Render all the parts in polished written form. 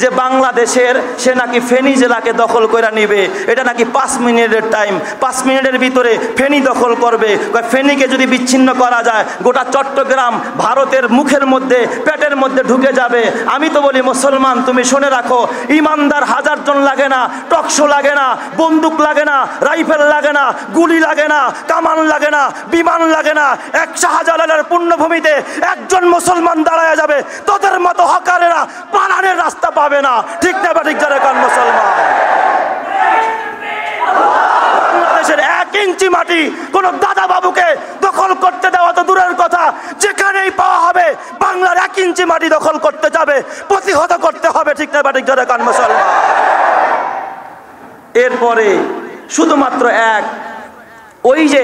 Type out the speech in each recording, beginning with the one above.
যে বাংলাদেশের সে নাকি ফেনী জেলাকে দখল করে নিবে, এটা নাকি 5 মিনিটের টাইম, 5 মিনিটের ভিতরে ফেনী দখল করবে। ফেনীকে যদি বিচ্ছিন্ন করা যায় গোটা চট্টগ্রাম ভারতের মুখের মধ্যে পেটের মধ্যে ঢুকে যাবে। আমি তো বলি মুসলমান তুমি শুনে রাখো, ইমানদার 1000 জন লাগে না, টকশো লাগে না, বন্দুক লাগে না, রাইফেল লাগে না, গুলি লাগে না, কামান লাগে না, বিমান লাগে না। এক শাহজালালের পুণ্যভূমিতে একজন মুসলমান দাঁড়ায় যাবে, তোদের মতো হকারেরা পালানের রাস্তা পাবে না। ঠিক না বা ঠিক যারা কান মুসলমান? বাংলাদেশের 1 ইঞ্চি মাটি কোন দাদা বাবুকে দখল করতে দেওয়া তো দূরের কথা, যেখানেই পাওয়া হবে বাংলার 1 ইঞ্চি মাটি দখল করতে যাবে, প্রতিহত করতে হবে। ঠিক না বা ঠিক যারা কান মুসলমান? এরপরে শুধুমাত্র ওই যে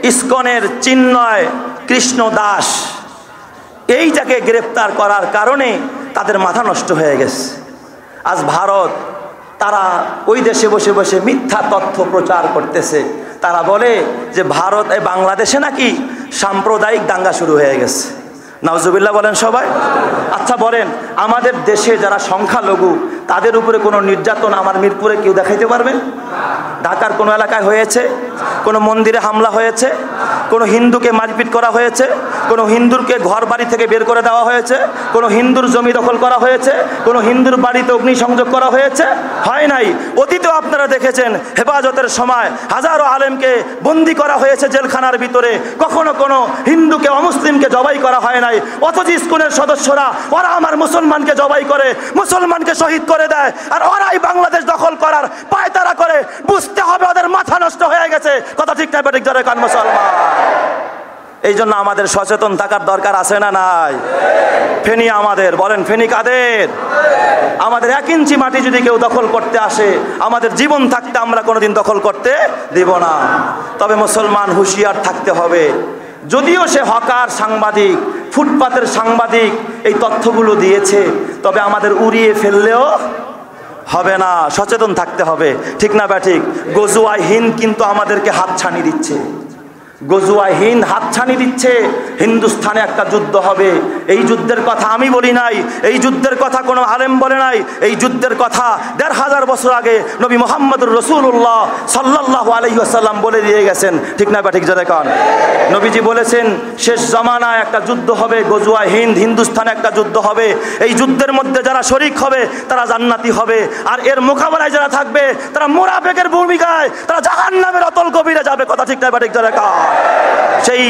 ইসকনের চিন্ময় কৃষ্ণ দাস, এইটাকে গ্রেপ্তার করার কারণে তাদের মাথা নষ্ট হয়ে গেছে। আজ ভারত তারা ওই দেশে বসে বসে মিথ্যা তথ্য প্রচার করতেছে। তারা বলে যে বাংলাদেশে নাকি সাম্প্রদায়িক দাঙ্গা শুরু হয়ে গেছে। নাউজুবিল্লাহ বলেন সবাই। আচ্ছা বলেন, আমাদের দেশে যারা সংখ্যালঘু তাদের উপরে কোনো নির্যাতন আমার মিরপুরে কেউ দেখাইতে পারবেন? ঢাকার কোনো এলাকায় হয়েছে? কোনো মন্দিরে হামলা হয়েছে? কোনো হিন্দুকে মারপিট করা হয়েছে? কোনো হিন্দুকে ঘর বাড়ি থেকে বের করে দেওয়া হয়েছে? কোনো হিন্দুর জমি দখল করা হয়েছে? কোনো হিন্দুর বাড়িতে অগ্নিসংযোগ করা হয়েছে? হয় নাই। অতীতেও আপনারা দেখেছেন হেফাজতের সময় হাজারো আলেমকে বন্দি করা হয়েছে জেলখানার ভিতরে। কখনো কোনো হিন্দুকে অমুসলিমকে জবাই করা হয় নাই। অথচ ইসকনের সদস্যরা ওরা আমার মুসলমানকে জবাই করে, মুসলমানকে শহীদ করে দেয়, আর ওরাই বাংলাদেশ দখল করার পায়তারা করে। বুঝতে হবে ওদের মাথা নষ্ট হয়ে গেছে। কথা ঠিক না ঠিক যারা কান মুসলমান? এই জন্য আমাদের সচেতন থাকার দরকার আছে না নাই? ফেনী আমাদের, বলেন ফেনী কাদের? আমাদের 1 ইঞ্চি মাটি যদি কেউ দখল করতে আসে, আমাদের জীবন থাকতে আমরা কোনোদিন দখল করতে দিব না। তবে মুসলমান হুঁশিয়ার থাকতে হবে। যদিও সে হকার সাংবাদিক, ফুটপাতের সাংবাদিক এই তথ্যগুলো দিয়েছে, তবে আমাদের উড়িয়ে ফেললেও হবে না, সচেতন থাকতে হবে। ঠিক না বা ঠিক? গজওয়ায়ে হিন্দ কিন্তু আমাদেরকে হাতছানি দিচ্ছে। গজওয়ায়ে হিন্দ হাতছানি দিচ্ছে। হিন্দুস্তানে একটা যুদ্ধ হবে। এই যুদ্ধের কথা আমি বলি নাই, এই যুদ্ধের কথা কোনো আলেম বলে নাই। এই যুদ্ধের কথা 1500 বছর আগে নবী মুহাম্মদুর রাসূলুল্লাহ সাল্লাল্লাহু আলাইহি ওয়াসাল্লাম বলে দিয়ে গেছেন। ঠিক না বা ঠিক যারা কান? নবীজি বলেছেন শেষ জামানায় একটা যুদ্ধ হবে, গজওয়ায়ে হিন্দ, হিন্দুস্তানে একটা যুদ্ধ হবে। এই যুদ্ধের মধ্যে যারা শরীক হবে তারা জান্নাতি হবে, আর এর মোকাবেলায় যারা থাকবে তারা মুনাফিকের ভূমিকায়, তারা জাহান্নামের অতল গভীরে যাবে। কথা ঠিক না বা ঠিক যারা কান? সেই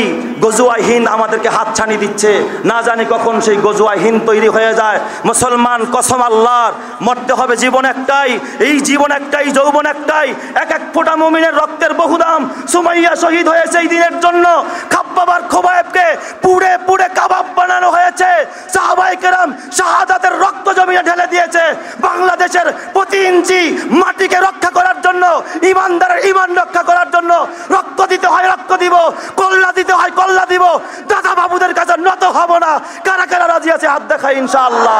গজওয়ায়ে হিন্দ আমাদেরকে হাতছানি দিচ্ছে। না জানি কখন সেই গজওয়ায়ে হিন্দ তৈরি হয়ে যায়। মুসলমান কসম আল্লাহর, মরতে হবে জীবন একটাই, এই জীবন একটাই, যৌবন একটাই। এক ফোঁটা মুমিনের রক্তের বহু দাম। সুমাইয়া শহীদ হয়েছে এই দিনের জন্য। খাব্বাব আর খোবায়েবকে পুড়ে পুড়ে কাবাব বানানো হয়েছে। সাহাবায়ে কেরাম শাহাদাতের রক্ত জমিনে ঢেলে দিয়েছে। বাংলাদেশের প্রতি ইঞ্চি মাটিকে রক্ষা করার জন্য, ইমানদারের ইমান রক্ষা করার জন্য রক্ত দিতে হয়, রক্ত দিব, কল্লা দিতে হয়, কল্লা দিব। দাদা বাবুদের কাছে নত হব না। কারা কারা রাজি আছে হাত দেখায় ইনশাআল্লাহ।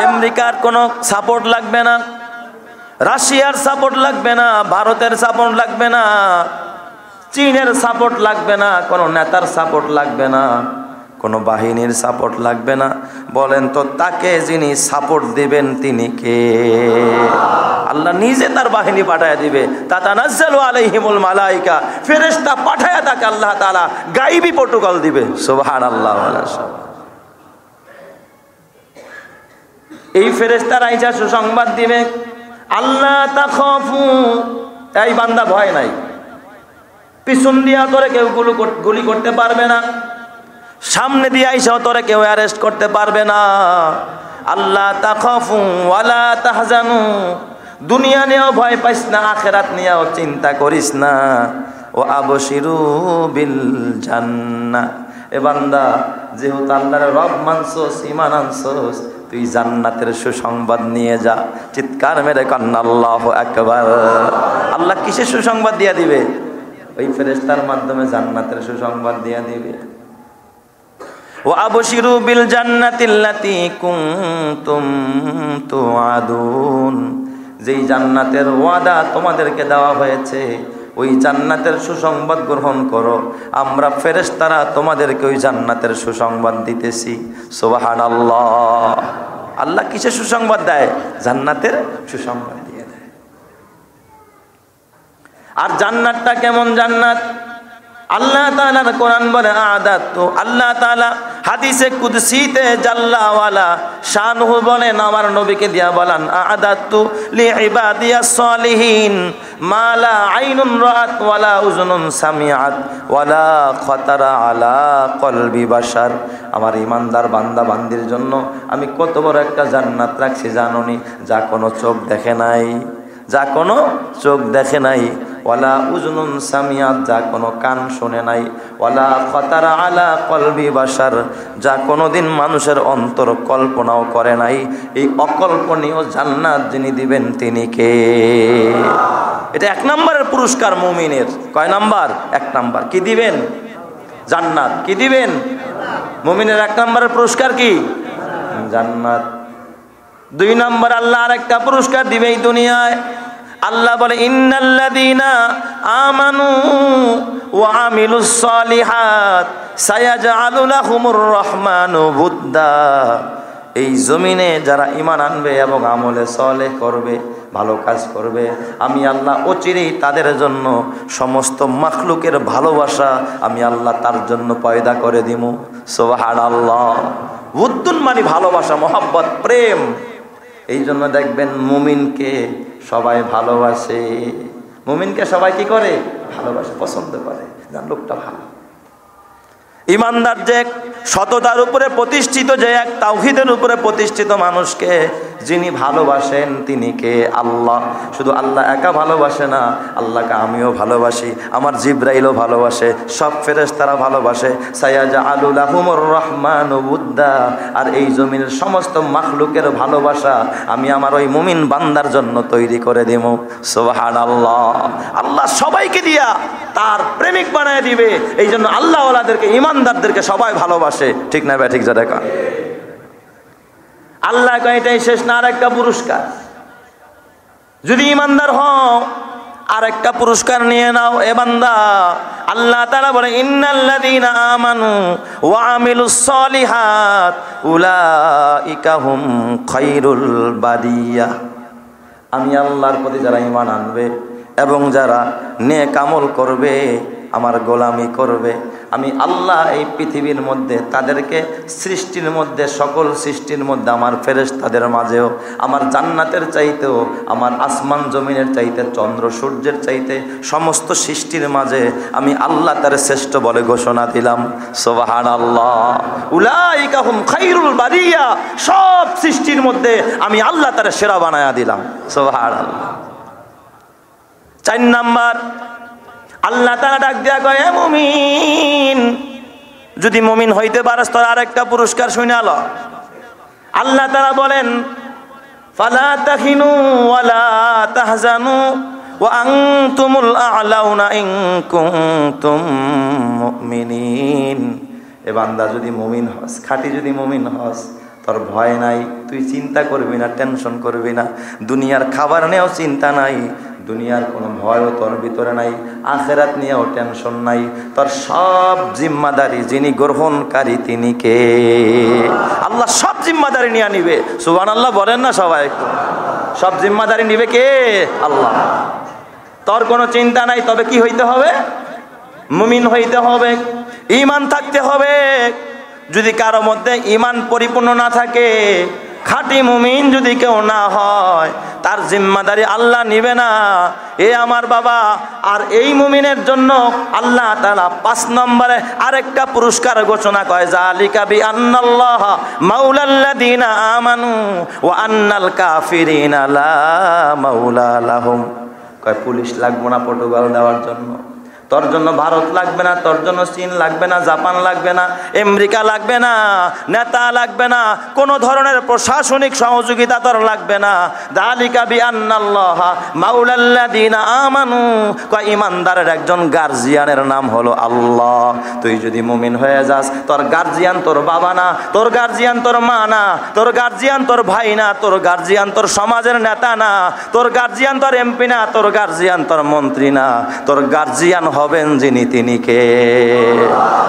আমেরিকার কোনো সাপোর্ট লাগবে না, রাশিয়ার সাপোর্ট লাগবে না, ভারতের সাপোর্ট লাগবে না, চীনের সাপোর্ট লাগবে না, কোনো নেতার সাপোর্ট লাগবে না, কোনো বাহিনীর সাপোর্ট লাগবে না। বলেন তো তাকে যিনি সাপোর্ট দিবেন তিনি কে? আল্লাহ নিজে তার বাহিনী পাঠায় দিবে। তাতানাজ্জালু আলাইহিমুল মালাইকা, ফেরেশতা পাঠায় তাকে আল্লাহ তাআলা গায়বী প্রটোকল দিবে। সুবহানাল্লাহ। এই ফেরেশতারা আইসা সুসংবাদ দিবে, আল্লাহ তাখাফু, এই বান্দা ভয় নাই, পিছন দিয়া তোরে কেউ গুলি করতে পারবে না, সামনে দিয়ে আইসা তোরে কেউ অ্যারেস্ট করতে পারবে না। আল্লাহ তাখাফু ওয়ালা তাহজানু, দুনিয়া নিয়েও ভয় পাইস না, আখিরাত নিয়েও চিন্তা করিস না। ও আবশিরু বিল জান্নাহ, এ বান্দা যেহেতু আল্লাহর রব মানছস, ঈমান আনছস, তুই জান্নাতের সুসংবাদ নিয়ে যা। চিৎকার মেরে কান্না আল্লাহু আকবার। আল্লাহ কিসের সুসংবাদ দিয়া দিবে? ওই ফেরেশতার মাধ্যমে জান্নাতের সুসংবাদ দিয়া দিবে। ওয়া আবশিরু বিল জান্নাতিল্লাতী কুনতুম তুআদুন, যেই জান্নাতের ওয়াদা তোমাদেরকে দেওয়া হয়েছে ওই জান্নাতের সুসংবাদ গ্রহণ করো। আমরা ফেরেশতারা তোমাদেরকে ওই জান্নাতের সুসংবাদ দিতেছি। সুবহানাল্লাহ। আল্লাহ কিসের সুসংবাদ দেয়? জান্নাতের সুসংবাদ দিয়ে দেয়। আর জান্নাতটা কেমন জান্নাত? আল্লাহ তাআলার কোরআন বলে আ'দাতু, আল্লাহ তাআলা হাদিসে কুদসিতে জাল্লা ওয়ালা শানহু বলেন, আমার নবীকে দিয়া বলেন, আ'দাতু লিইবাদিয়াস সালিহিন মা লা আইনুন রাআত ওয়ালা উযুনুন সামিআত ওয়ালা খাতারা আলা কলবি বাশার। আমার ইমানদার বান্দা বান্দির জন্য আমি কত বড় একটা জান্নাত রাখছি জানোনি? যা কোনো চোখ দেখে নাই, যা কোনো চোখ দেখে নাই, ওয়ালা উজনুন সামিয়াত, যা কোনো কান শোনে নাই, ওয়ালা খাতারা আলা কলবি বাশার, যা কোনোদিন মানুষের অন্তর কল্পনাও করে নাই। এই অকল্পনীয় জান্নাত যিনি দিবেন তিনি কে? এটা 1 নম্বরের পুরস্কার মুমিনের। কয় নাম্বার? 1 নাম্বার। কি দিবেন? জান্নাত। কি দিবেন? মুমিনের 1 নম্বরের পুরস্কার কি? জান্নাত। 2 নম্বর আল্লাহ আরেকটা পুরস্কার দিবে এই দুনিয়ায়। আল্লাহ বলে, ইন্নাল্লাযীনা আমানু ওয়া আমিলুস সালিহাত সায়াজআলু লাহুমুর রহমানু বুদ্দা। এই জমিনে যারা ঈমান আনবে এবং আমলে সালেহ করবে, ভালো কাজ করবে, আমি আল্লাহ অচিরেই তাদের জন্য সমস্ত মাখলুকের ভালোবাসা আমি আল্লাহ তার জন্য পয়দা করে দিব। সুবহানাল্লাহ। বুদ্দুন মানে ভালোবাসা, মহব্বত, প্রেম। এই জন্য দেখবেন মুমিনকে সবাই ভালোবাসে। মুমিনকে সবাই কি করে? ভালোবাসে, পছন্দ করে, যার লোকটা ভালো। ইমানদার যে সততার উপরে প্রতিষ্ঠিত, যে এক তাওহীদের উপরে প্রতিষ্ঠিত মানুষকে যিনি ভালোবাসেন তিনি কে? আল্লাহ। শুধু আল্লাহ একা ভালোবাসে না, আল্লাহকে আমিও ভালোবাসি, আমার জিবরাইলও ভালোবাসে, সব ফেরেশতারা ভালোবাসে। সায়াজআলু লাহুমুর রহমানু বুদ্দা। আর এই জমিনের সমস্ত মাখলুকের ভালোবাসা আমি আমার ওই মুমিন বান্দার জন্য তৈরি করে দেব। সুবহানাল্লাহ। আল্লাহ সবাইকে দিয়া তার প্রেমিক বানায় দিবে। এই জন্য আল্লাহ ওয়ালাদেরকে, ইমানদারদেরকে সবাই ভালোবাসে। ঠিক না ভাই? ঠিক যা দেখা আল্লাহ কয় এটাই শেষ না, আরেকটা পুরস্কার। যদি ইমানদার হও আরেকটা পুরস্কার নিয়ে নাও এ বান্দা। আল্লাহ তাআলা বলে, ইন্নাল্লাযীনা আমানু ওয়া আমিলুস সালিহাত উলাইকা হুম খায়রুল বারিয়া। আমি আল্লাহর প্রতি যারা ঈমান আনবে এবং যারা নেক আমল করবে, আমার গোলামি করবে, আমি আল্লাহ এই পৃথিবীর মধ্যে তাদেরকে সৃষ্টির মধ্যে, সকল সৃষ্টির মধ্যে, আমার ফেরেশতাদের মাঝেও, আমার জান্নাতের চাইতেও, আমার আসমান জমিনের চাইতে, চন্দ্র সূর্যের চাইতে সমস্ত সৃষ্টির মাঝে আমি আল্লাহ তার শ্রেষ্ঠ বলে ঘোষণা দিলাম। সুবহানাল্লাহ। উলাইকা হুম খায়রুল বারিয়া। সব সৃষ্টির মধ্যে আমি আল্লাহ তার সেরা বানায়া দিলাম। সুবহানাল্লাহ। 4 নাম্বার আল্লাহ তাআলা ডাক দিয়া কয়, এ মুমিন, যদি মুমিন হইতে পারস তোর আরেকটা পুরস্কার শুনে ল। আল্লাহ তাআলা বলেন, ফালা তাহিনু ওয়ালা তাহজানু ওয়া আনতুমুল আ'লাউনা ইন কুনতুম মুমিনিন। এ বান্দা, যদি মুমিন হস, খাঁটি যদি মুমিন হস, তোর ভয় নাই, তুই চিন্তা করবি না, টেনশন করবি না, দুনিয়ার খাবার নিয়েও চিন্তা নাই, দুনিয়ার কোনো ভয়ও তোর ভিতরে নাই, আখেরাত নিয়েও টেনশন নাই। তোর সব জিম্মাদারি যিনি গ্রহণকারী তিনি কে? আল্লাহ সব জিম্মাদারি নিয়ে নিবে। সুবহানাল্লাহ বলেন না সবাই? সব জিম্মাদারি নিবে কে? আল্লাহ। তোর কোনো চিন্তা নাই। তবে কি হইতে হবে? মুমিন হইতে হবে, ঈমান থাকতে হবে। যদি কারো মধ্যে ঈমান পরিপূর্ণ না থাকে, খাঁটি মুমিন যদি কেউ না হয়, তার জিম্মাদারি আল্লাহ নিবে না। এ আমার বাবা, আর এই মুমিনের জন্য আল্লাহ তাআলা 5 নম্বরে আরেকটা পুরস্কার ঘোষণা করে, যালিকা বিআন্নাল্লাহ মাওলাল্লাযীনা আমানু ওয়া আন্নাল কাফিরিনা লা মাওলা লাহুম। কয় পুলিশ লাগবে না পর্তুগাল দেওয়ার জন্য, তোর জন্য ভারত লাগবে না, তোর জন্য চীন লাগবে না, জাপান লাগবে না, আমেরিকা লাগবে না, নেতা লাগবে না, কোনো ধরনের প্রশাসনিক সহযোগিতা তোর লাগবে না। যালিকা বিআন্নাল্লাহ মাওলাল্লাযীনা আমানু। কয় ইমানদারের একজন গার্জিয়ানের নাম হলো আল্লাহ। তুই যদি মুমিন হয়ে যাস, তোর গার্জিয়ান তোর বাবা না, তোর গার্জিয়ান তোর মা না, তোর গার্জিয়ান তোর ভাই না, তোর গার্জিয়ান তোর সমাজের নেতা না, তোর গার্জিয়ান তোর এমপি না, তোর গার্জিয়ান তোর মন্ত্রী না, তোর গার্জিয়ান হবেন যিনি তিনি কে?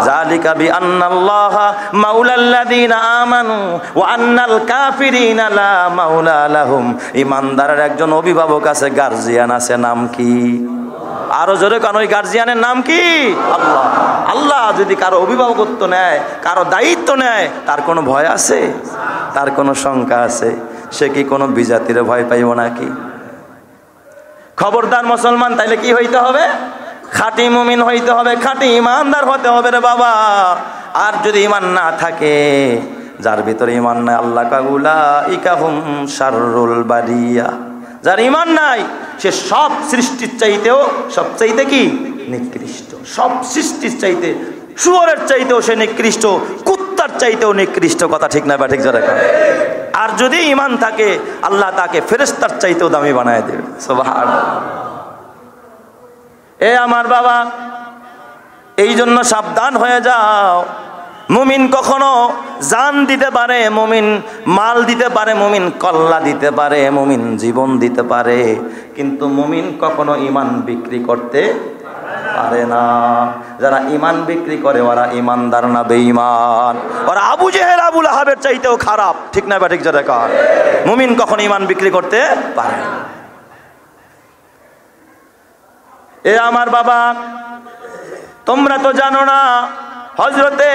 যালিকা বিআন্নাল্লাহা মাওলাল্লাযীনা আমানু ওয়া আন্নাল কাফিরিনা লা মাওলা লাহুম। ঈমানদারের একজন অভিভাবক আছে, গার্জিয়ান আছে, নাম কি? আরো জোরে কারণ ওই গার্জিয়ানের নাম কি? আল্লাহ। আল্লাহ যদি কারো অভিভাবকত্ব নেয়, কারো দায়িত্ব নেয়, তার কোনো ভয় আছে? তার কোনো শঙ্কা আছে? সে কি কোনো বিজাতির ভয় পাইব নাকি? খবরদার মুসলমান, তাইলে কি হইতে হবে? খাঁটি মুমিন হইতে হবে, খাঁটি ইমানদার হতে হবে রে বাবা। আর যদি ইমান না থাকে, যার ভিতরে ইমান নাই, আল্লাহ উলাইকা হুম শাররুল বারিয়া, যার ইমান নাই সে সব সৃষ্টির চাইতেও সবচাইতে কি নিকৃষ্ট। সব সৃষ্টির চাইতে, শুয়োরের চাইতেও সে নিকৃষ্ট, কুত্তার চাইতেও নিকৃষ্ট। কথা ঠিক না বা ঠিক যারা? আর যদি ইমান থাকে, আল্লাহ তাকে ফেরেশতার চাইতেও দামি বানায় দেবে। সুবহানাল্লাহ। এ আমার বাবা, এই জন্য সাবধান হয়ে যাও। মুমিন কখনো জান দিতে পারে, মুমিন মাল দিতে পারে, মুমিন কল্লা দিতে পারে, মুমিন জীবন দিতে পারে, কিন্তু মুমিন কখনো ইমান বিক্রি করতে পারে না। যারা ইমান বিক্রি করে ওরা ইমানদার না বেঈমান। ওরা আবু জেহেল আবু লাহাবের চাইতেও খারাপ। ঠিক না বা ঠিক যারা? কার মুমিন কখনো ইমান বিক্রি করতে পারে না। এ আমার বাবা, তোমরা তো জানো না হযরতে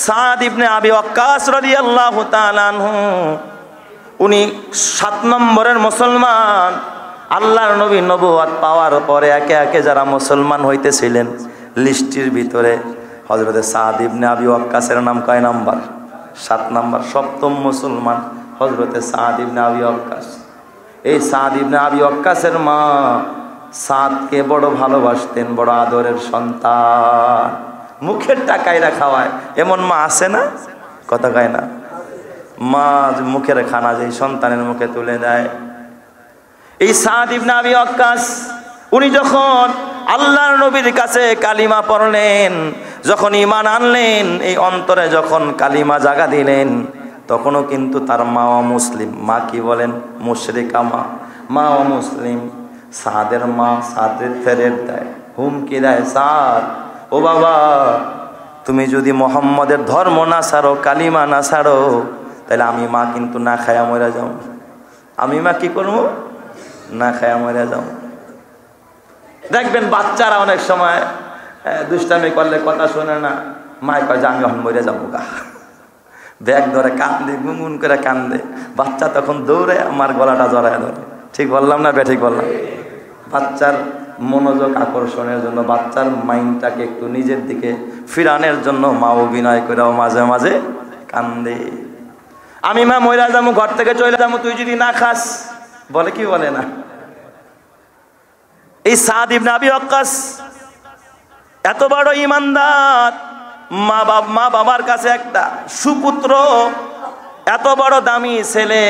সাদ ইবনে আবি ওয়াক্কাস রাদিয়াল্লাহু তাআলা আনহু, উনি 7 নম্বরের মুসলমান। আল্লাহর নবী নবুয়ত পাওয়ার পরে একে একে যারা মুসলমান হইতেছিলেন, লিস্টির ভিতরে হযরতে সাদ ইবনে আবি ওয়াক্কাসের নাম কয় নাম্বার? 7 নাম্বার। 7ম মুসলমান হযরতে সাদ ইবনে আবি ওয়াক্কাস। এই সাদ ইবনে আবি ওয়াক্কাসের মা সাদকে বড় ভালোবাসতেন, বড় আদরের সন্তান। মুখের টাকাইরা খাওয়ায়, এমন মা আছে না? কথা কয় না? মা মুখের খানা যে সন্তানের মুখে তুলে দেয়। এই সাদ ইবনে আবি ওয়াক্কাস উনি যখন আল্লাহর নবীর কাছে কালিমা পড়লেন, যখন ঈমান আনলেন, এই অন্তরে যখন কালিমা জাগা দিলেন, তখনও কিন্তু তার মা মুসলিম। মা কি বলেন? মুশরিকা মা। মা মুসলিম। সাদের মা সাদের ফেরের দেয়, হুমকি দেয়, সাদ ও বাবা, তুমি যদি মোহাম্মদের ধর্ম না ছাড়ো, কালিমা না ছাড়ো, তাহলে আমি মা কিন্তু না খায়া মরে যাও। আমি মা কি করবো? না খায়া মরে যাও। দেখবেন বাচ্চারা অনেক সময় দুষ্টামি করলে কথা শোনে না, মায় কয় যে আমি এখন মরে যাবো গা। ব্যাগ ধরে কান্দে, গুনগুন করে কান্দে। বাচ্চা তখন দৌড়ে আমার গলাটা জড়ায় ধরে। ঠিক বললাম না? ঠিক বললাম? বাচ্চার মনোযোগ আকর্ষণের জন্য, বাচ্চার মাইন্ডটাকে একটু নিজের দিকে ফিরানোর জন্য মা অভিনয় করেও মাঝে মাঝে কান্দে। আমি মা মইরা যাবো, ঘর থেকে চলে যাবো, তুই যদি না খাস। বলে কি বলে না? এই সাদ ইবনে আবি ওয়াক্কাস এত বড় ইমানদার, মা বাবার কাছে একটা সুপুত্র, এত বড় দামি ছেলে।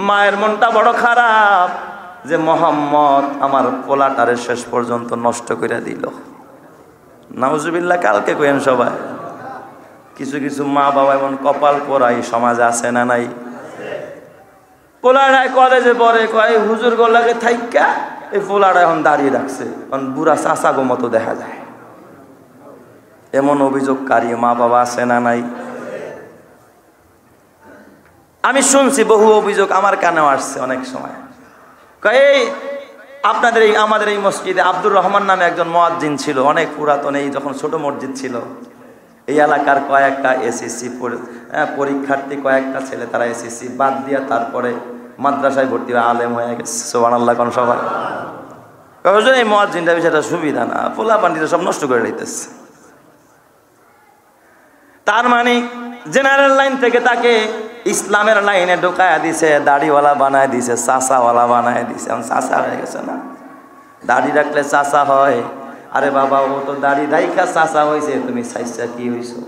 মায়ের মনটা বড় খারাপ যে মোহাম্মদ আমার পোলাটারে শেষ পর্যন্ত নষ্ট করে দিল। নাউজুবিল্লাহ। কালকে কইেন সবাই। কিছু কিছু মা বাবা এমন কপাল পোড়াই সমাজে আছে না নাই? পোলাড়ায় কলেজে পড়ে, কয় হুজুর গোল্লাকে থাইকা এই পোলাড়া এখন দাঁড়িয়ে রাখছে, এখন বুড়া চাচা গো মতো দেখা যায়। এমন অভিযোগকারী মা বাবা আছে না নাই? আমি শুনছি বহু অভিযোগ, আমার কানেও আসছে অনেক সময়। এই আপনাদের এই আমাদের এই মসজিদে আব্দুর রহমান নামে একজন মুয়াজ্জিন ছিল, অনেক পুরাতন। এই যখন ছোট মসজিদ ছিল, এই এলাকার কয়েকটা এসএসসি পরীক্ষার্থী, কয়েকটা ছেলে তারা এসএসসি বাদ দিয়ে তারপরে মাদ্রাসায় ভর্তি হয়ে আলেম হয়ে গেছে। সুবহানাল্লাহ। কোন সবাই এই মুয়াজ্জিনটা বিষয়টা সুবিধা না, পোলা পান্ডিরা সব নষ্ট করে দিতেছে। তার মানে জেনারেল লাইন থেকে তাকে ইসলামের লাইনে ঢোকায়া দিছে, দাড়িওয়ালা বানায় দিছে, চাষাওয়ালা বানায় দিছে। এখন চাষা হয়ে গেছে না? দাড়ি রাখলে চাষা হয়। আরে বাবা, ও তো দাড়ি রাইখা চাষা হয়েছে, তুমি চাইছা কি হইছো?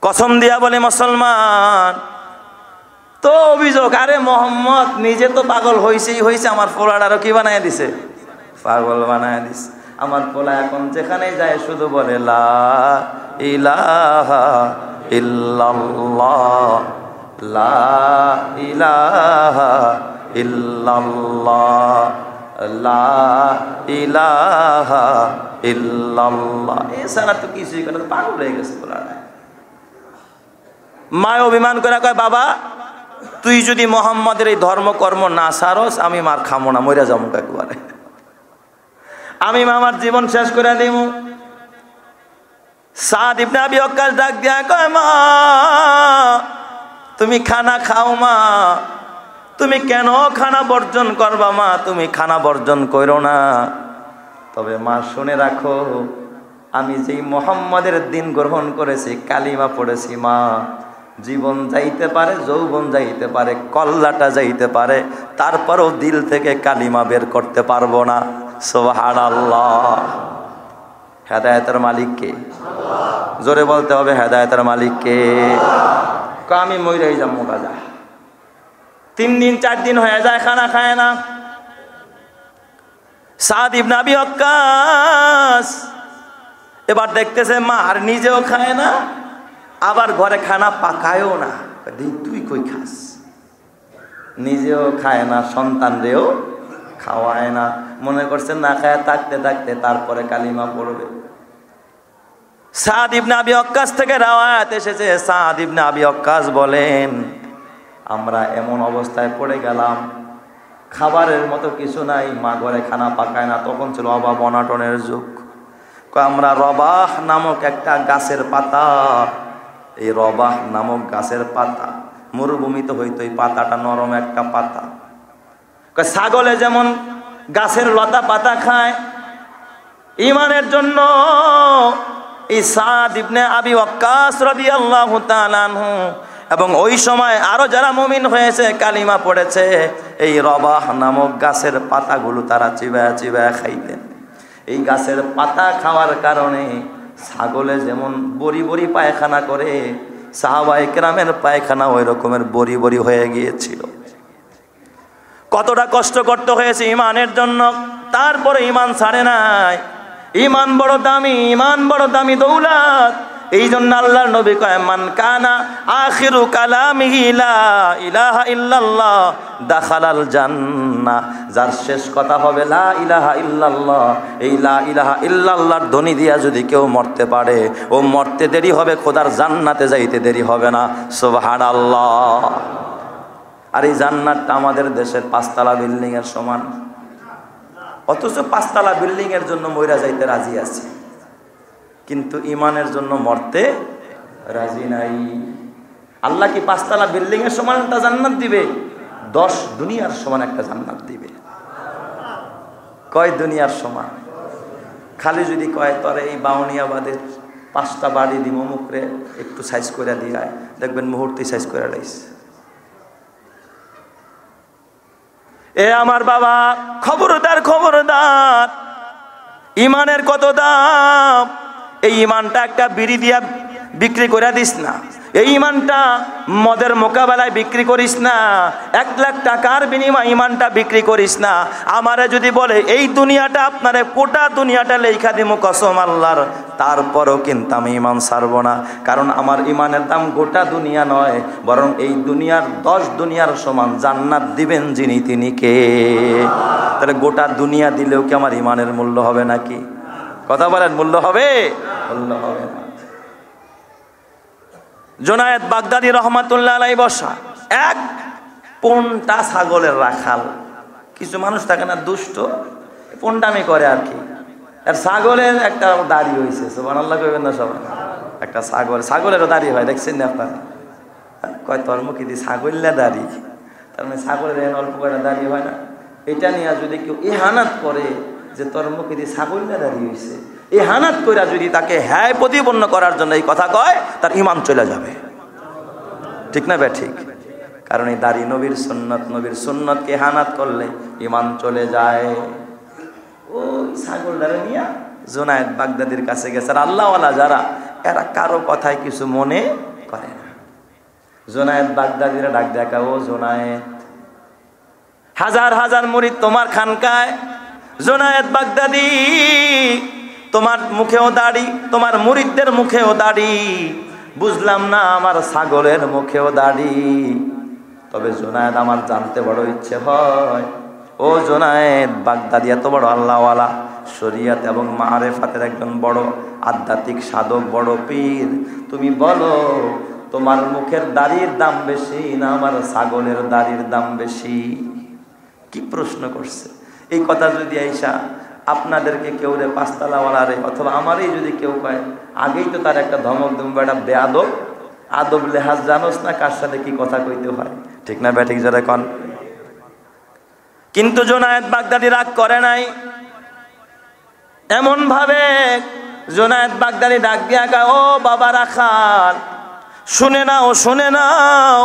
কসম দিয়া বলে মুসলমান। তো অভিযোগ, আরে মোহাম্মদ নিজে তো পাগল হয়েছেই হয়েছে, আমার পোলাটারও কি বানায় দিছে? পাগল বানায় দিছে। আমার পোলা এখন যেখানে যায় শুধু বলে লা ইলাহা ইল্লাল্লাহ, লা ইলাহা ইল্লাল্লাহ, লা ইলাহা ইল্লাল্লাহ। এছাড়া তো কিছুই করে, পাগল হয়ে গেছে বলা। মায় অভিমান করে কয়, বাবা তুই যদি মোহাম্মদের এই ধর্মকর্ম না সারস, আমি মার খামো না, মইরা যাবো একবারে, আমি আমার জীবন শেষ করে দিব। সাদ ইবনে আবি ওয়াক্কাস ডাক দিয়া কয়, মা তুমি খানা খাও মা, তুমি কেন খানা বর্জন করবা মা, তুমি খানা বর্জন করো না। তবে মা শুনে রাখো, আমি যেই মোহাম্মদের দিন গ্রহণ করেছি, কালিমা পড়েছি মা, জীবন যাইতে পারে, যৌবন যাইতে পারে, কল্লাটা যাইতে পারে, তারপরও দিল থেকে কালিমা বের করতে পারবো না। সুবহানাল্লাহ। হেদায়েতের মালিক কে? জোরে বলতে হবে, হেদায়েতের মালিক কে? আমি মইরাই যাবো গাজা। 3 দিন 4 দিন হয়ে যায় খানা খায় না। সাদ ইবনে আবি ওয়াক্কাস এবার দেখতেছে মা আর নিজেও খায় না, আবার ঘরে খানা পাকায়ও না। তুই কই খাস? নিজেও খায় না, সন্তানরেও খাওয়ায় না। মনে করছে না খায় থাকতে থাকতে তারপরে কালিমা পড়বে। সাদ ইবনে আবি ওয়াক্কাস থেকে রওয়ায়াত এসেছে, সাদ ইবনে আবি ওয়াক্কাস বলেন, আমরা এমন অবস্থায় পড়ে গেলাম, খাবারের মতো কিছু নাই, মা ঘরে খানা পাকায় না। তখন ছিল অভাব অনাটনের যুগ। আমরা রবাহ নামক একটা গাছের পাতা, এই রবাহ নামক গাছের পাতা, মরুভূমিতে হইতো এই পাতাটা, নরম একটা পাতা। ছাগলে যেমন গাছের লতা পাতা খায়, ঈমানের জন্য এই সাদ ইবনে আবি ওয়াক্কাস রাদিয়াল্লাহু তাআলা আনহু এবং ওই সময় আরো যারা মুমিন হয়েছে, কালিমা পড়েছে, এই রবাহ নামক গাছের পাতাগুলো তারা চিবায়া চিবায়া খাইতেন। এই গাছের পাতা খাওয়ার কারণে ছাগলে যেমন বড়ি বড়ি পায়খানা করে, সাহাবায়ে কেরামের পায়খানা ওই রকমের বড়ি বড়ি হয়ে গিয়েছিল। কতটা কষ্ট করতে হয়েছে ঈমানের জন্য, তারপরে ঈমান ছাড়ে নাই। ঈমান বড় দামি, ঈমান বড় দামি দৌলত। এই জন্য আল্লাহর নবী কয়, মান কানা আখিরু কালামিহি লা ইলাহা ইল্লাল্লাহ দাখালাল জান্নাহ। যার শেষ কথা হবে লা ইলাহা ইল্লাল্লাহ, এই লা ইলাহা ইল্লাল্লাহর ধ্বনি দিয়া যদি কেউ মরতে পারে, ও মরতে দেরি হবে, খোদার জান্নাতে যাইতে দেরি হবে না। সুবহানাল্লাহ। আর এই জান্নাতটা আমাদের দেশের 5 তলা বিল্ডিং এর সমান, অথচ 5 তলা বিল্ডিং এর জন্য মইরা যাইতে রাজি আছে, কিন্তু ঈমানের জন্য মরতে রাজি নাই। আল্লাহ কি 5 তলা বিল্ডিং এর সমান একটা জান্নাত দিবে? 10 দুনিয়ার সমান একটা জান্নাত দিবে। কয় দুনিয়ার সমান? খালি যদি কয় তোরে এই বাউনিয়াবাদের 5টা বাড়ি দিব মুখরে, একটু সাইজ করে দিয়ে দেখবেন মুহূর্তে সাইজ করে লাইছে। এ আমার বাবা, খবরদার খবরদার, ঈমানের কত দাম। এই ঈমানটা একটা বিড়ি দিয়া বিক্রি করে দিস না, এই ঈমানটা মদের মোকাবেলায় বিক্রি করিস না, 1 লাখ টাকার বিনিময়ে ঈমানটা বিক্রি করিস না। আমারে যদি বলে এই দুনিয়াটা আপনারে গোটা দুনিয়াটা লেখা দিমু কসম আল্লাহর, তারপরও কিন্তু আমি ঈমান ছাড়বো না। কারণ আমার ঈমানের দাম গোটা দুনিয়া নয়, বরং এই দুনিয়ার 10 দুনিয়ার সমান জান্নাত দিবেন যিনি, তিনি কে? তাহলে গোটা দুনিয়া দিলেও কি আমার ঈমানের মূল্য হবে নাকি? কথা বলেন, মূল্য হবে? মূল্য হবে না। জুনায়েদ বাগদাদি রহমাতুল্লাহ আলাইহি বসা, এক পন্টা ছাগলের রাখাল। কিছু মানুষ থাকে না দুষ্ট, পন্টামি করে আর কি। আর ছাগলের একটা দাড়ি হয়েছে, সুবহানাল্লাহ কইবেন না সবাই? একটা ছাগলেরও দাড়ি হয়, দেখছেন না আপনারা? কয় তোর মুখে দিয়ে ছাগল্লা দাড়ি, তার মানে ছাগলের অল্প করে দাড়ি হয় না। এটা নিয়ে যদি কেউ ইহানাত করে যে তোর মুখে দিয়ে ছাগল্লা দাড়ি হয়েছে, ইহানাত কইরা যদি তাকে হ্যাঁ প্রতিপন্ন করার জন্য এই কথা কয়, তার ঈমান চলে যাবে। ঠিক না বে? ঠিক। কারণ এই দাড়ি নবীর সুন্নত, নবীর সুন্নতকে ইহানাত করলে ঈমান চলে যায়। ওই ছাগলটারে নিয়ে জুনায়েদ বাগদাদির কাছে গেছে। আর আল্লাহওয়ালা যারা, এরা কারো কথায় কিছু মনে করে না। জুনায়েদ বাগদাদিরা ডাক দেখা, ও জুনায়েদ, হাজার হাজার মুরিদ তোমার খানকায়, জুনায়েদ বাগদাদি তোমার মুখেও দাড়ি, তোমার মুরিদদের মুখেও দাড়ি, বুঝলাম না আমার ছাগলের মুখেও দাড়ি। তবে জুনায়েদ, আমার জানতে বড় ইচ্ছে হয়, ও ও জুনায়েদ বাগদাদি এত বড় আল্লাহওয়ালা, শরিয়ত এবং মারেফাতের একজন বড় আধ্যাত্মিক সাধক, বড় পীর, তুমি বলো তোমার মুখের দাড়ির দাম বেশি না আমার ছাগলের দাড়ির দাম বেশি? কি প্রশ্ন করছে! এই কথা যদি আইসা আপনাদেরকে কেউ রে পাঁচতলাওয়ালা রে অথবা আমারই যদি কেউ কয়, আগেই তো তার একটা ধমক দেবো, বেটা বেয়াদব, আদব লেহাজ জানোস না কার সাথে কি কথা কইতে হয়, ঠিক না ব্যাঠিক যারা কন? কিন্তু জুনায়েদ বাগদাদি রাগ করে নাই। এমন ভাবে জুনায়েদ বাগদাদি ডাক দিয়া কয়, ও বাবা রাখাল, শুনে নাও শুনে নাও,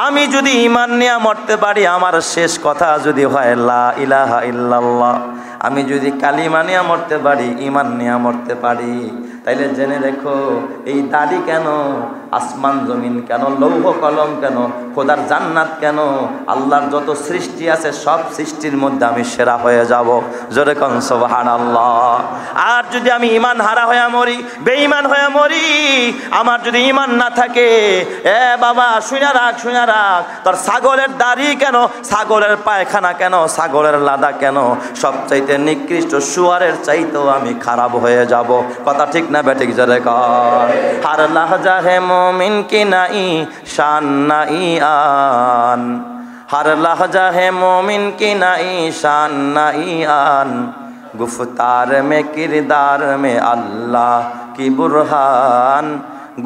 আমি যদি ঈমান নিয়ে মরতে পারি, আমার শেষ কথা যদি হয় লা ইলাহা ইল্লাল্লাহ, আমি যদি কালিমা নিয়ে মরতে পারি, ঈমান নিয়ে মরতে পারি, তাইলে জেনে রেখো এই দাড়ি কেন, আসমান জমিন কেন, লৌহ কলম কেন, খোদার জান্নাত কেন, আল্লাহর যত সৃষ্টি আছে সব সৃষ্টির মধ্যে আমি সেরা হয়ে যাব। জোরে কোন সুবহানাল্লাহ। আর যদি আমি ঈমান হারা হয়ে মরি, বেঈমান হয়ে মরি, আমার যদি ঈমান না থাকে, এ বাবা শুনে রাখ শুনে রাখ, তোর ছাগলের দাড়ি কেন, ছাগলের পায়খানা কেন, ছাগলের লাদা কেন, সবচাইতে নিকৃষ্ট শুয়ারের চাইতেও আমি খারাপ হয়ে যাব। কথা ঠিক না বেঠিক? জোরে কর। হার লাহজা হে मोमिन की नाई शान नाई आन, हर लहजा है मोमिन की नाई शान नाई आन, गुफ्तार में किरदार में अल्लाह की बुरहान,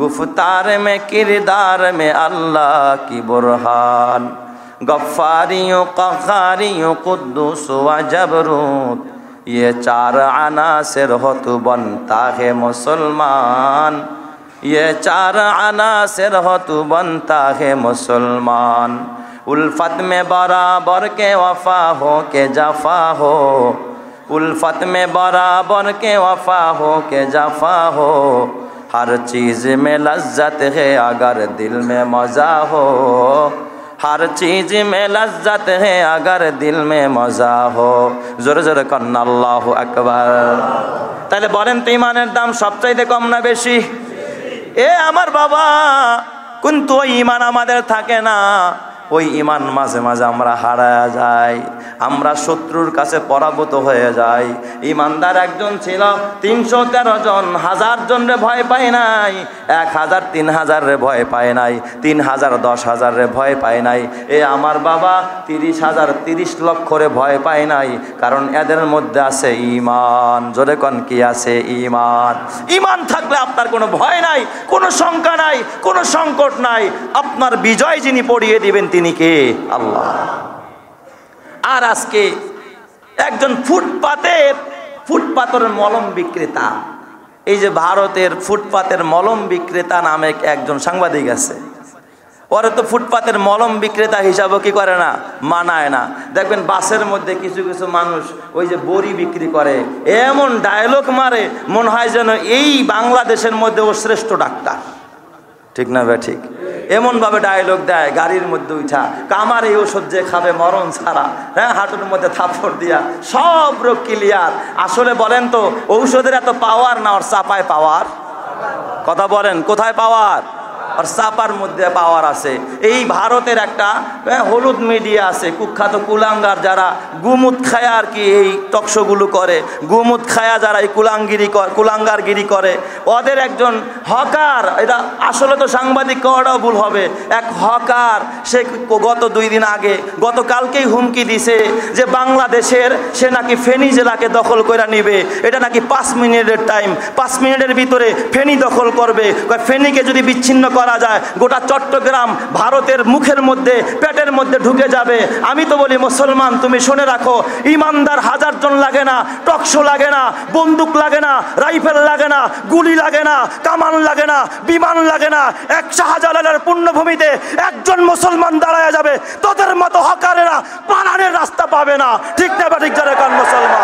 गुफ्तार में किरदार में अल्लाह की बुरहान, गफ्फारियों क़हारियों कुद्दूस व जबरूत, ये चार अनासिर हो तो बनता है मुसलमान, ये चार अनासिर हो तो बनता है मुसलमान, उल्फत में बराबर के वफा हो के जफा हो, उल्फत में बराबर के वफा हो के जफा हो, हर चीज़ में लज्जत है अगर दिल में मज़ा हो, हर चीज़ में लज्जत है अगर दिल में मज़ा हो। जोर जोर कन्ना अल्लाहु अकबर। ताहले बोलेन तो ईमानेर दाम सबचाइते कम ना बेशी? এ আমার বাবা, কিন্তু ওই ঈমান আমাদের থাকে না। ওই ঈমান মাঝে মাঝে আমরা হারায়া যাই, আমরা শত্রুর কাছে পরাভূত হয়ে যাই। ঈমানদার একজন ছিল, 313 জন, 1000 জন রে ভয় পায় নাই, 1000 3000 রে ভয় পায় নাই, 3000 10,000 রে ভয় পায় নাই। এ আমার বাবা 30,000 30 লক্ষ রে ভয় পায় নাই, কারণ এদের মধ্যে আছে ঈমান। জোরে কোন কি আছে? ঈমান। ঈমান থাকলে আপনার কোনো ভয় নাই, কোনো শঙ্কা নাই, কোনো সংকট নাই। আপনার বিজয় যিনি পড়িয়ে দিবেন তিনি কে? আল্লাহ। আর আজকে একজন ফুটপাতের মলম বিক্রেতা, এই যে ভারতের ফুটপাতের মলম বিক্রেতা নামে একজন সাংবাদিক আছে, ওরা তো ফুটপাতের মলম বিক্রেতা হিসাবে কি করে না, মানায় না। দেখবেন বাসের মধ্যে কিছু কিছু মানুষ ওই যে বড়ি বিক্রি করে, এমন ডায়লগ মারে মনে হয় যেন এই বাংলাদেশের মধ্যে ও শ্রেষ্ঠ ডাক্তার, ঠিক না ভাই? ঠিক এমন ভাবে ডায়লগ দেয় গাড়ির মধ্যে উঠা, কামার এই ওষুধ যে খাবে মরণ ছাড়া, হ্যাঁ, হাঁটুর মধ্যে থাপ্পড় দিয়া সব রোগ ক্লিয়ার। আসলে বলেন তো ঔষধের এত পাওয়ার না ওর চাপায় পাওয়ার? কথা বলেন, কোথায় পাওয়ার? আর চাপার মধ্যে পাওয়ার আছে। এই ভারতের একটা হলুদ মিডিয়া আছে, কুখ্যাত কুলাঙ্গার, যারা গুমুত খায়া আর কি এই টকশোগুলো করে, গুমুত খায়া যারা এই কুলাঙ্গারগিরি করে, ওদের একজন হকার, এটা আসলে তো সাংবাদিক করাটাও ভুল হবে, এক হকার সে গত 2 দিন আগে, গতকালকেই হুমকি দিছে যে বাংলাদেশের সে নাকি ফেনী জেলাকে দখল করে নিবে। এটা নাকি 5 মিনিটের টাইম, 5 মিনিটের ভিতরে ফেনী দখল করবে। ফেনীকে যদি বিচ্ছিন্ন করা যায়, গোটা চট্টগ্রাম ভারতের মুখের মধ্যে, পেটের মধ্যে ঢুকে যাবে। আমি তো বলি মুসলমান, তুমি শুনে রাখো, ইমানদার 1000 জন লাগে না, টকশো লাগে না, বন্দুক লাগে না, রাইফেল লাগে না, গুলি লাগে না, কামান লাগে না, বিমান লাগে না। এক শাহজালালের পুণ্যভূমিতে একজন মুসলমান দাঁড়ায় যাবে, তোদের মতো হকারেরা পালানের রাস্তা পাবে না। ঠিক না বা ঠিক? যারা কান মুসলমান,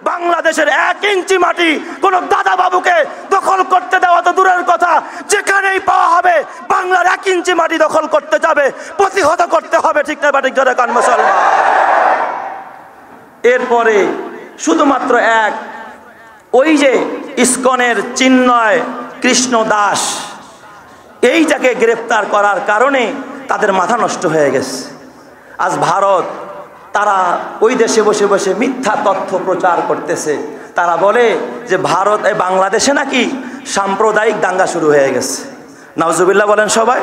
বাংলাদেশের 1 ইঞ্চি মাটি কোন দাদা বাবুকে দখল করতে দেওয়া তো দূরের কথা, যেখানেই পাওয়া হবে বাংলার 1 ইঞ্চি মাটি দখল করতে যাবে, প্রতিহত করতে হবে। ঠিক না বাটিক? যারা কান মুসলমান। এরপরে শুধুমাত্র ওই যে ইসকনের চিন্ময় কৃষ্ণ দাস, এইটাকে গ্রেপ্তার করার কারণে তাদের মাথা নষ্ট হয়ে গেছে। আজ ভারত তারা ওই দেশে বসে বসে মিথ্যা তথ্য প্রচার করতেছে। তারা বলে যে ভারত বাংলাদেশে নাকি সাম্প্রদায়িক দাঙ্গা শুরু হয়ে গেছে। নাউজুবিল্লাহ বলেন সবাই।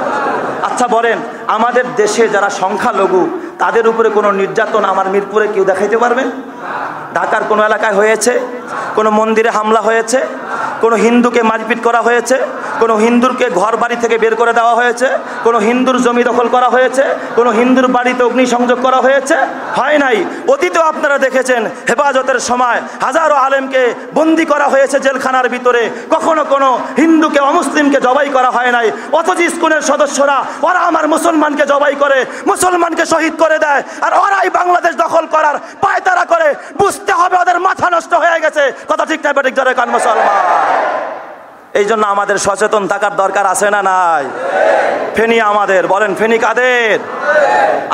আচ্ছা বলেন, আমাদের দেশে যারা সংখ্যালঘু তাদের উপরে কোনো নির্যাতন আমার মিরপুরে কেউ দেখাইতে পারবেন? ঢাকার কোনো এলাকায় হয়েছে? কোনো মন্দিরে হামলা হয়েছে? কোনো হিন্দুকে মারপিট করা হয়েছে? কোনো হিন্দুকে ঘর বাড়ি থেকে বের করে দেওয়া হয়েছে? কোনো হিন্দুর জমি দখল করা হয়েছে? কোনো হিন্দুর বাড়িতে অগ্নিসংযোগ করা হয়েছে? হয় নাই। অতীতেও আপনারা দেখেছেন হেফাজতের সময় হাজারো আলেমকে বন্দি করা হয়েছে জেলখানার ভিতরে। কখনো কোনো হিন্দুকে অমুসলিমকে জবাই করা হয় নাই। অথচ ইসকনের সদস্যরা ওরা আমার মুসলমানকে জবাই করে, মুসলমানকে শহীদ করে দেয়, আর ওরাই বাংলাদেশ দখল করার পায়তারা করে। বুঝতে হবে ওদের মাথা নষ্ট হয়ে গেছে। কথা ঠিক না বেঠিক? জোরে কান মুসলমান। এই জন্য আমাদের সচেতন থাকার দরকার আছে না নাই? ফেনী আমাদের, বলেন ফেনী কাদের?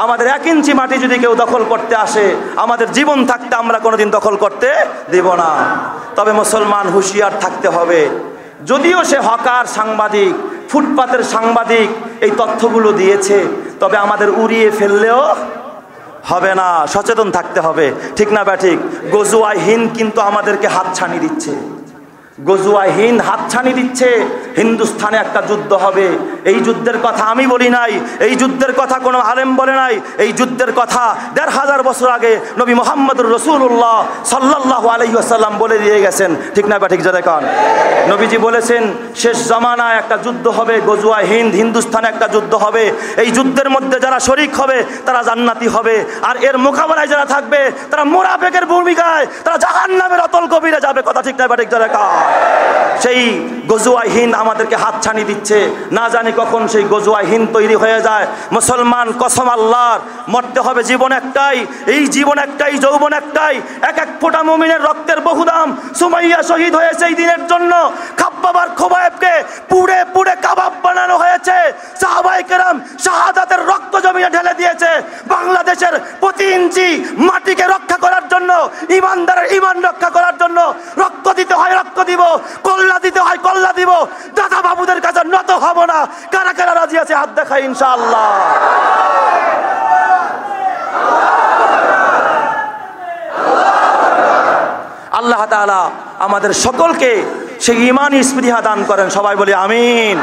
আমাদের 1 ইঞ্চি মাটি যদি কেউ দখল করতে আসে, আমাদের জীবন থাকতে আমরা কোনোদিন দখল করতে দেব না। তবে মুসলমান হুঁশিয়ার থাকতে হবে। যদিও সে হকার সাংবাদিক, ফুটপাতের সাংবাদিক এই তথ্যগুলো দিয়েছে, তবে আমাদের উড়িয়ে ফেললেও হবে না, সচেতন থাকতে হবে। ঠিক না ব্যাঠিক? গজওয়ায়ে হিন্দ কিন্তু আমাদেরকে হাতছানি দিচ্ছে। গজওয়ায়ে হিন্দ হাতছানি দিচ্ছে। হিন্দুস্তানে একটা যুদ্ধ হবে। এই যুদ্ধের কথা আমি বলি নাই, এই যুদ্ধের কথা কোনো আলেম বলে নাই। এই যুদ্ধের কথা 1500 বছর আগে নবী মুহাম্মদুর রাসূলুল্লাহ সাল্লাল্লাহু আলাইহি ওয়াসাল্লাম বলে দিয়ে গেছেন। ঠিক না ব্যাঠিক? জোরে কান। নবীজি বলেছেন শেষ জামানায় একটা যুদ্ধ হবে, গজওয়ায়ে হিন্দ, হিন্দুস্তানে একটা যুদ্ধ হবে। এই যুদ্ধের মধ্যে যারা শরীক হবে তারা জান্নাতি হবে, আর এর মোকাবেলায় যারা থাকবে তারা মুনাফিকের ভূমিকায়, তারা জাহান্নামের অতল গভীরে যাবে। কথা ঠিক না ব্যাঠিক? জোরে কান। সেই গজওয়ায়ে হিন্দ আমাদেরকে হাতছানি দিচ্ছে। না জানি কখন সেই গজওয়ায়ে হিন্দ তৈরি হয়ে যায়। মুসলমান, কসম আল্লাহর, মরতে হবে জীবন একটাই, এই জীবন একটাই, যৌবন একটাই। এক এক ফোঁটা মুমিনের রক্তের বহু দাম। সুমাইয়া শহীদ হয়েছে এই দিনের জন্য। খাব্বাব আর খোবায়েবকে পুড়ে পুড়ে কাবাব বানানো হয়েছে। সাহাবায়ে কেরাম শাহাদাতের রক্ত জমিনে ঢেলে দিয়েছে। বাংলাদেশের প্রতি ইঞ্চি মাটিকে রক্ষা করার জন্য, ইমানদারের ইমান রক্ষা করার জন্য রক্ত দিতে হয়, রক্ত দিব। কল্লা দিতে হয়, কল্লা দিব। দাদা বাবুদের কাছে নত হব না। কারা কারা রাজি আছে হাত দেখায় ইনশাআল্লাহ। আল্লাহ তাআলা আমাদের সকলকে সেই ঈমানী স্পৃহা দান করেন। সবাই বলি আমিন।